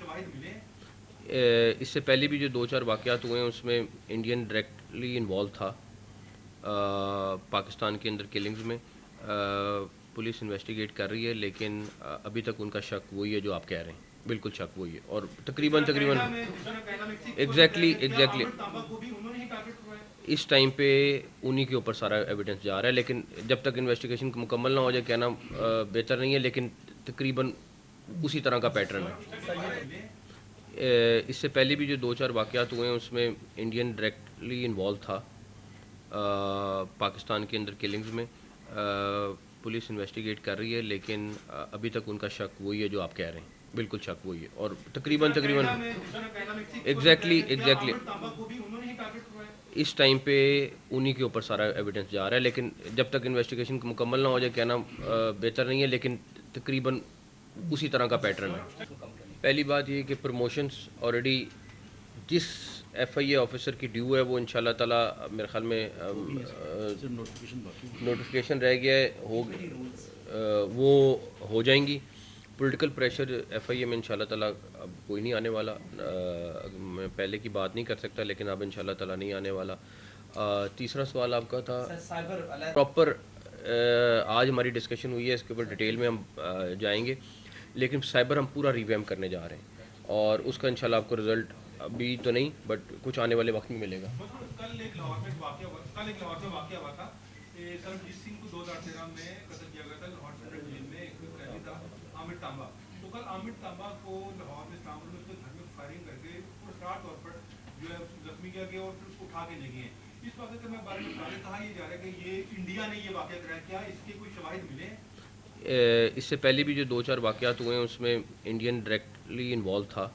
शवाहिद मिले? اس سے پہلے بھی جو دو چار واقعات ہوئے ہیں اس میں انڈین ڈائریکٹلی انوالو تھا پاکستان کے اندر کلنگز میں. پولیس انویسٹیگیٹ کر رہی ہے لیکن ابھی تک ان کا شک وہی ہے جو آپ کہہ رہے ہیں, بالکل شک وہی ہے. اور تقریباً ایگزیکٹلی اس ٹائم پہ انہی کے اوپر سارا ایویڈنس جا رہا ہے, لیکن جب تک انویسٹیگیشن مکمل نہ ہو جائے کہنا بہتر نہیں ہے, لیکن تقریباً اسی طرح کا پیٹرن ہے. اس سے پہلے بھی جو دو چار واقعات ہوئے ہیں اس میں انڈین ڈائریکٹلی انوالو تھا پاکستان کے اندر کلنگز میں. پولیس انویسٹیگیٹ کر رہی ہے لیکن ابھی تک ان کا شک وہی ہے جو آپ کہہ رہے ہیں, بالکل شک وہی ہے. اور تقریباً ایگزیکٹلی اس ٹائم پہ انہی کے اوپر سارا ایویڈنس جا رہا ہے, لیکن جب تک انویسٹیگیشن مکمل نہ ہو جائے کہنا بہتر نہیں ہے, لیکن تقریباً اسی طرح کا پیٹرن ہے. پہلی بات یہ کہ پروموشنز آلریڈی جس ایف آئی اے آفیسر کی ڈیو ہے وہ انشاءاللہ تعالیٰ میرے خیال میں نوٹیفیکیشن رہ گیا ہے, وہ ہو جائیں گی. پولیٹیکل پریشر ایف آئی اے میں انشاءاللہ تعالیٰ اب کوئی نہیں آنے والا. میں پہلے کی بات نہیں کر سکتا لیکن اب انشاءاللہ تعالیٰ نہیں آنے والا. تیسرا سوال آپ کا تھا پراپر, آج ہماری ڈسکشن ہوئی ہے, اس کے اوپر ڈیٹیل میں ہم جائیں گے, لیکن سائبر ہم پورا ریویم کرنے جا رہے ہیں اور اس کا انشاءاللہ آپ کو رزلٹ ابھی تو نہیں بٹ کچھ آنے والے وقت میں ملے گا. کل ایک لاہور میں واقعہ ہوا تھا, سربجیت سنگھ کو 2013 میں قتل کیا گیا تھا لاہور سینٹرل جیل میں. ایک قیدی تھا عامر تانبا. تو کل عامر تانبا کو لاہور میں اسلام میں اس کے گھر میں فائرنگ کر کے پرسرار طور پر جو ہے زخمی کیا گیا اور پھر اس کو اٹھا کے لے گئے ہیں. اس واقعے کے بارے میں کہا یہ جا رہا ہے کہ یہ انڈیا نے یہ واقعہ کرایا, کیا اس کے کوئی شواہد ملے ہیں؟ اس سے پہلے بھی جو دو چار واقعات ہوئے ہیں اس میں انڈین ڈائریکٹلی انوالو تھا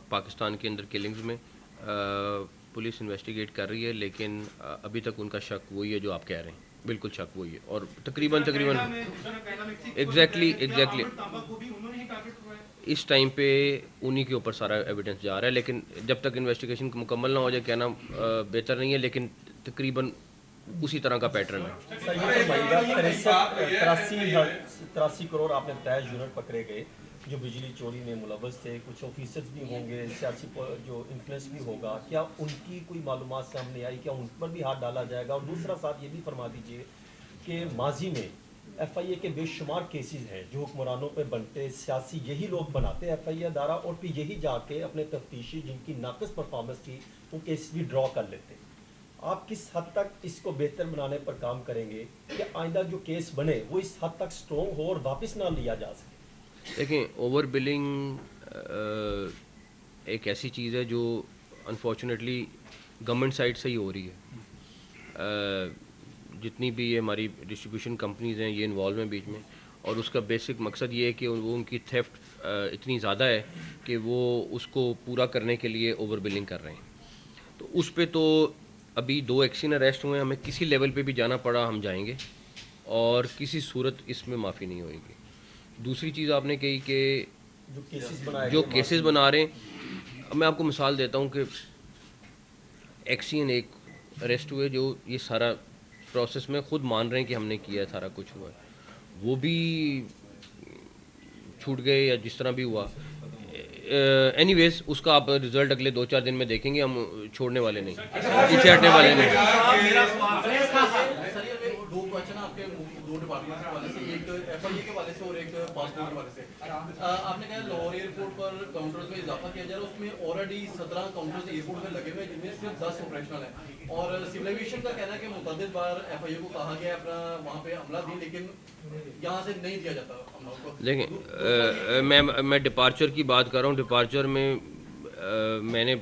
پاکستان کے اندر کلنگز میں. پولیس انویسٹیگیٹ کر رہی ہے لیکن ابھی تک ان کا شک وہی ہے جو آپ کہہ رہے ہیں, بالکل شک وہی ہے. اور تقریباً ایگزیکٹلی اس ٹائم پہ انہی کے اوپر سارا ایویڈنس جا رہا ہے, لیکن جب تک انویسٹیگیشن مکمل نہ ہو جائے کہنا بہتر نہیں ہے, لیکن تقریباً اسی طرح کا پیٹرن ہے. 83 کروڑ آپ نے بتایا یونٹ پکڑے گئے جو بجلی چوری میں ملوث تھے, کچھ آفیسرز بھی ہوں گے, سیاسی جو انفلوئنس بھی ہوگا, کیا ان کی کوئی معلومات سامنے آئی, کیا ان پر بھی ہاتھ ڈالا جائے گا؟ اور دوسرا ساتھ یہ بھی فرما دیجئے کہ ماضی میں ایف آئی اے کے بے شمار کیسز ہیں جو حکمرانوں پہ بنتے, سیاسی یہی لوگ بناتے ایف آئی اے ادارہ, اور پھر یہی جا کے اپنے تفتیشی جن کی ناقص پرفارمنس تھی وہ کیس بھی ڈرا کر لیتے. آپ کس حد تک اس کو بہتر بنانے پر کام کریں گے کہ آئندہ جو کیس بنے وہ اس حد تک سٹرونگ ہو اور واپس نہ لیا جا سکے؟ دیکھیں, اوور بلنگ ایک ایسی چیز ہے جو انفارچونیٹلی گورنمنٹ سائڈ سے ہی ہو رہی ہے. جتنی بھی یہ ہماری ڈسٹریبیوشن کمپنیز ہیں یہ انوالو ہیں بیچ میں, اور اس کا بیسک مقصد یہ ہے کہ وہ ان کی تھیفٹ اتنی زیادہ ہے کہ وہ اس کو پورا کرنے کے لیے اوور بلنگ کر رہے ہیں. تو اس پہ تو ابھی 2 ایکسین اریسٹ ہوئے ہیں, ہمیں کسی لیول پہ بھی جانا پڑا ہم جائیں گے اور کسی صورت اس میں معافی نہیں ہوئے گی. دوسری چیز آپ نے کہی کہ جو کیسز بنا رہے ہیں, میں آپ کو مثال دیتا ہوں کہ ایکسین ایک اریسٹ ہوئے جو یہ سارا پروسیس میں خود مان رہے ہیں کہ ہم نے کیا ہے, سارا کچھ ہوا ہے, وہ بھی چھوٹ گئے یا جس طرح بھی ہوا. اینی ویز اس کا آپ رزلٹ اگلے 2-4 دن میں دیکھیں گے, ہم چھوڑنے والے نہیں, پیچھے ہٹنے والے نہیں. دو کوشچن آپ کے دو ڈپارٹمنٹ کے حوالے سے, ایک ایف آئی اے کے حوالے سے اور ایک پاسپورٹ کے حوالے سے. آپ نے کہا لاہور ایئرپورٹ پر کاؤنٹرز میں اضافہ کیا جا رہا ہے, اس میں آلریڈی 17 کاؤنٹرز ایئرپورٹ میں لگے ہوئے ہیں جن میں صرف 10 آپریشنل ہیں, اور سول ایویشن کا کہنا ہے کہ متعدد بار ایف آئی اے کو کہا گیا اپنا وہاں پہ عملہ دیں لیکن یہاں سے نہیں دیا جاتا عملہ کو. دیکھیں, میں ڈپارچر کی بات کر رہا ہوں. ڈپارچر میں میں نے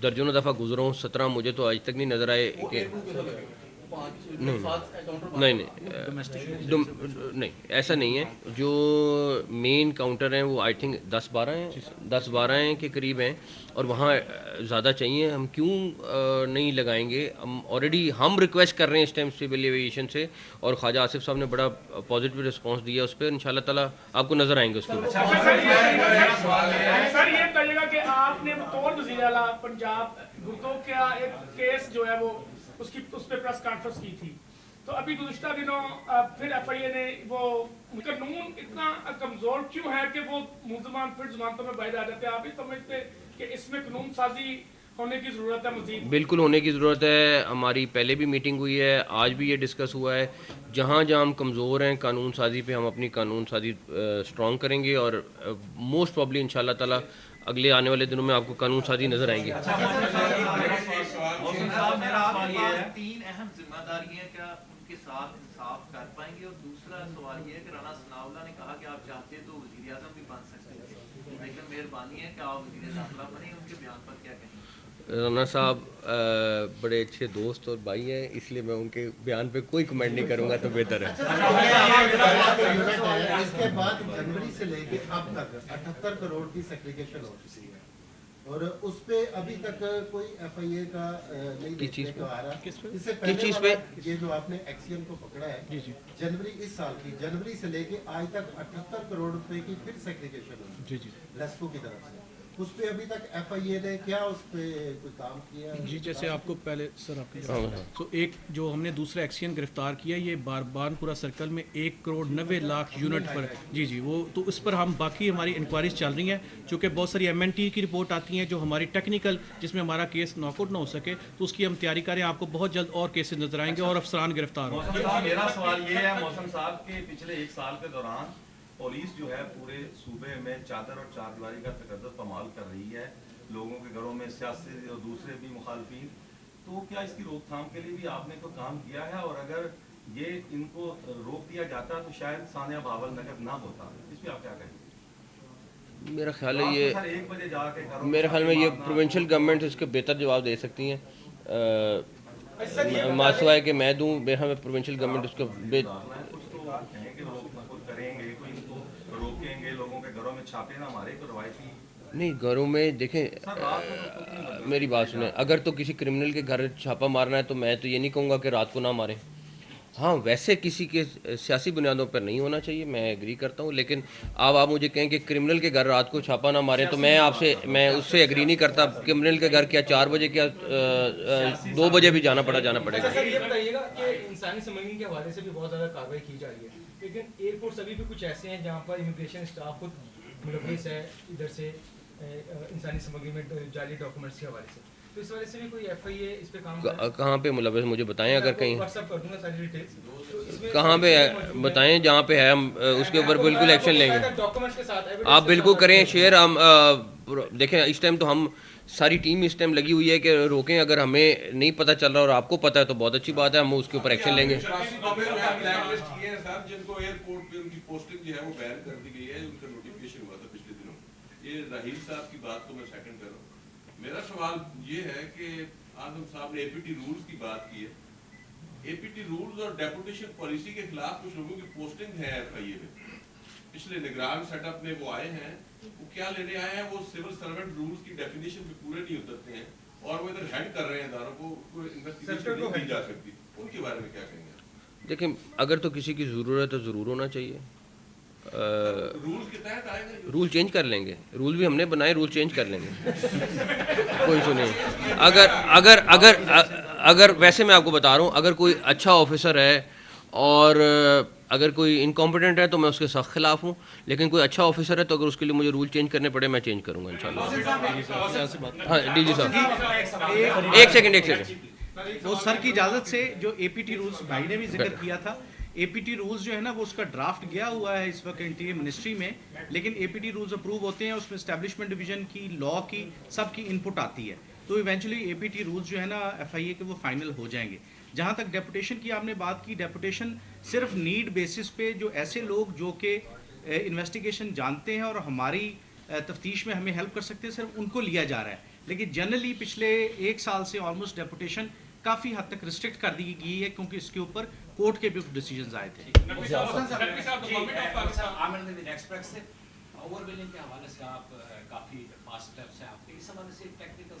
درجنوں دفعہ گزرا ہوں, 17 مجھے تو آج تک نہیں نظر آئے کہ نہیں ایسا نہیں ہے. جو مین کاؤنٹر ہیں وہ آئی تھنک 10-12 ہیں کے قریب ہیں, اور وہاں زیادہ چاہیے. ہم کیوں نہیں لگائیں گے, ہم آلریڈی ہم ریکویسٹ کر رہے ہیں اس ٹائم سول ایویشن سے, اور خواجہ آصف صاحب نے بڑا پازیٹیو رسپانس دیا اس پہ. انشاءاللہ تعالیٰ آپ کو نظر آئیں گے اس کے. سر یہ کہیے گا کہ آپ نے بطور وزیر اعلیٰ پنجاب گردوں کا ایک کیس جو ہے وہ اس پہ پریس کانفرنس کی تھی, तो अभी गुज़िश्ता दिनों फिर FIA ने वो कानून इतना कमज़ोर क्यों है कि वो मुलजमान फिर जमानतों में बाहर आ जाते हैं? आप ही समझते कि इसमें कानून साजी होने की ज़रूरत है मज़ीद? बिल्कुल होने की ज़रूरत है। हमारी पहले भी मीटिंग हुई है, आज भी ये डिस्कस हुआ है। जहाँ जहाँ हम कमज़ोर हैं कानून साजी पे, हम अपनी कानून साजी स्ट्रॉन्ग करेंगे और मोस्ट प्रॉब्ली इंशाल्लाह ताला अगले आने वाले दिनों में आपको कानून साजी नज़र आएंगी। तीन अहम जिम्मेदारियां क्या उनके साथ इंसाफ कर पाएंगे? और दूसरा सवाल ये है कि राणा सनाउल्लाह ने कहा कि आप चाहते तो वज़ीर आज़म भी बन सकते हैं, लेकिन मेहरबानी है कि आप वज़ीर दाखिला बने। उनके बयान पर क्या कहेंगे? राना साहब बड़े अच्छे दोस्त और भाई हैं, इसलिए मैं उनके बयान पे कोई कमेंट नहीं करूंगा तो बेहतर है। इसके बाद जनवरी से लेके अब तक 78 करोड़ की सेग्रीगेशन हो चुकी है और उस पे अभी तक कोई FIA का नहीं देखने को आ रहा। इससे पहले वाला ये जो आपने एक्सियन को पकड़ा है जनवरी इस साल की जनवरी से लेके आज तक 78 करोड़ रुपए की फिर सेग्रीगेशन हुई लेस्को की तरफ से। उस पे अभी तक FIA ने क्या उस पे कोई काम किया? जी, जैसे आपको पहले सर आपके तो एक जो हमने दूसरा एक्सियन गिरफ्तार किया ये बारबानपुरा सर्कल में 1,90,00,000 यूनिट पर जी वो तो उस पर हम बाकी हमारी इंक्वायरीज चल रही हैं, चूँकि बहुत सारी MNT की रिपोर्ट आती हैं जो हमारी टेक्निकल जिसमें हमारा केस नॉकआउट ना हो सके तो उसकी हम तैयारी करें। आपको बहुत जल्द और केसेस नजर आएंगे और अफसरान गिरफ्तार होंगे। मेरा सवाल ये है मौसम साहब के पिछले 1 साल के दौरान पुलिस जो है पूरे सूबे में चादर और चारदीवारी का तकद्दुस पमाल कर रही है, लोगों के घरों में सियासी और दूसरे भी मुखालफिन, तो क्या इसकी रोकथाम के लिए भी आपने कोई काम किया है? और अगर ये इनको रोक दिया जाता तो शायद सानिया बावल नगर ना होता, इस पर आप क्या कहेंगे? मेरा ख्याल है ये 1 बजे जाके मेरे ख्याल में ये प्रोविंशियल गवर्नमेंट इसके बेहतर जवाब दे सकती हैं। मासवा है कि मैं दूँ, मेरे ख्याल में प्रोविंशियल गवर्नमेंट उसका छापे ना मारे तो रवायती नहीं घरों में देखें। मेरी बात सुने, अगर तो किसी क्रिमिनल के घर छापा मारना है तो मैं तो ये नहीं कहूँगा कि रात को ना मारें। हाँ, वैसे किसी के सियासी बुनियादों पर नहीं होना चाहिए, मैं एग्री करता हूँ, लेकिन अब आप मुझे कहें कि क्रिमिनल के घर रात को छापा ना मारें तो मैं उससे एग्री नहीं करता। क्रिमिनल के घर क्या 4 बजे क्या 2 बजे भी जाना पड़ेगा। सर ये बताइएगा कि इंसानी स्मगलिंग के हवाले से भी बहुत ज़्यादा कार्रवाई की जा रही है, लेकिन एयरपोर्ट अभी भी कुछ ऐसे हैं जहाँ पर इमिग्रेशन स्टाफ खुद मुलविस है इधर से इंसानी स्मगलिंग में जाली डॉक्यूमेंट्स के हवाले से, तो इस वजह से भी कोई FIA इस पे काम कहाँ पे मुलविस मुझे बताएं, अगर कहीं व्हाट्सएप कर दूंगा सारी डिटेल्स, तो इसमें कहाँ पे है बताएं, जहाँ पे है हम उसके ऊपर बिल्कुल एक्शन लेंगे। डॉक्यूमेंट्स के साथ आप बिल्कुल करें शेयर। हम देखें इस टाइम तो हम सारी टीम इस टाइम लगी हुई है कि रोकें, अगर हमें नहीं पता चल रहा और आपको पता है तो बहुत अच्छी बात है, हम उसके ऊपर एक्शन लेंगे। जिनको एयरपोर्ट पे उनकी पोस्टिंग जो है वो बैन कर दी गई है, उनका नोटिफिकेशन हुआ था पिछले दिनों। ये राहील साहब की बात को मैं सेकंड कर रहा हूँ। मेरा सवाल ये है कि आजम साहब ने APT रूल्स की बात की है। APT रूल्स और डेपुटेशन पॉलिसी के खिलाफ कुछ लोगों की पोस्टिंग है FIA में। पिछले निगरान सेटअप में वो आए हैं, वो क्या लेने आए हैं? वो सिविल सर्वेंट रूल्स की डेफिनेशन पे पूरे नहीं उतरते हैं और वो इधर हेड कर रहे हैं इदारों को इन्वेस्टिगेशन नहीं की जा सकती। उनके बारे में क्या कहेंगे? देखिए, अगर तो किसी की ज़रूरत है तो ज़रूर होना चाहिए। रूल्स के तहत आएगा, रूल चेंज कर लेंगे, रूल भी हमने बनाए, रूल चेंज कर लेंगे कोई इशू नहीं। अगर वैसे मैं आपको बता रहा हूँ, अगर कोई अच्छा ऑफिसर है और अगर कोई इनकॉम्पिटेंट है तो मैं उसके सख्त खिलाफ हूँ, लेकिन कोई अच्छा ऑफिसर है तो अगर उसके लिए मुझे रूल चेंज करने पड़े मैं चेंज करूँगा इंशाल्लाह। हाँ DG साहब एक सेकंड वो सर की इजाज़त से जो APT रूल्स भाई ने भी जिक्र किया था, APT रूल्स जो है ना वो उसका ड्राफ्ट गया हुआ है इस वक्त इंटीरियर मिनिस्ट्री में, लेकिन APT रूल्स अप्रूव होते हैं, उसमें एस्टेब्लिशमेंट डिवीजन की, लॉ की, सबकी इनपुट आती है, तो इवेंचुअली APT रूल्स जो है ना FIA के वो फाइनल हो जाएंगे। जहाँ तक डेपुटेशन की आपने बात की, डेपुटेशन सिर्फ नीड बेसिस पे जो ऐसे लोग जो कि इन्वेस्टिगेशन जानते हैं और हमारी तफ्तीश में हमें हेल्प कर सकते हैं, सिर्फ उनको लिया जा रहा है, लेकिन जनरली पिछले 1 साल से ऑलमोस्ट डेपुटेशन काफ़ी हद तक रिस्ट्रिक्ट कर दी गई है क्योंकि इसके ऊपर कोर्ट के भी डिसीजंस आए थे। ओवरवेलिंग के हवाले से आप काफ़ी फास्ट स्टेप्स हैं आपके, इस हवाले से टेक्निकल